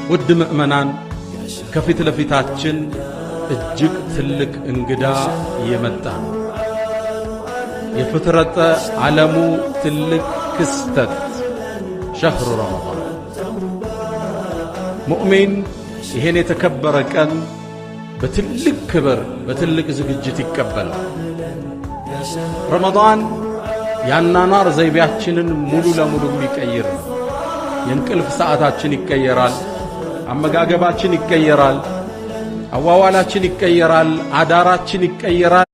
ውድ ምእመናን ከፊት ለፊታችን እጅግ ትልቅ እንግዳ እየመጣ ነው። የፍጥረተ ዓለሙ ትልቅ ክስተት ሸህሩ ረመዳን። ሙእሚን ይሄን የተከበረ ቀን በትልቅ ክብር በትልቅ ዝግጅት ይቀበላል። ረመዳን ያናናር ዘይቤያችንን ሙሉ ለሙሉ የሚቀይር ነው። የእንቅልፍ ሰዓታችን ይቀየራል፣ አመጋገባችን ይቀየራል፣ አዋዋላችን ይቀየራል፣ አዳራችን ይቀየራል።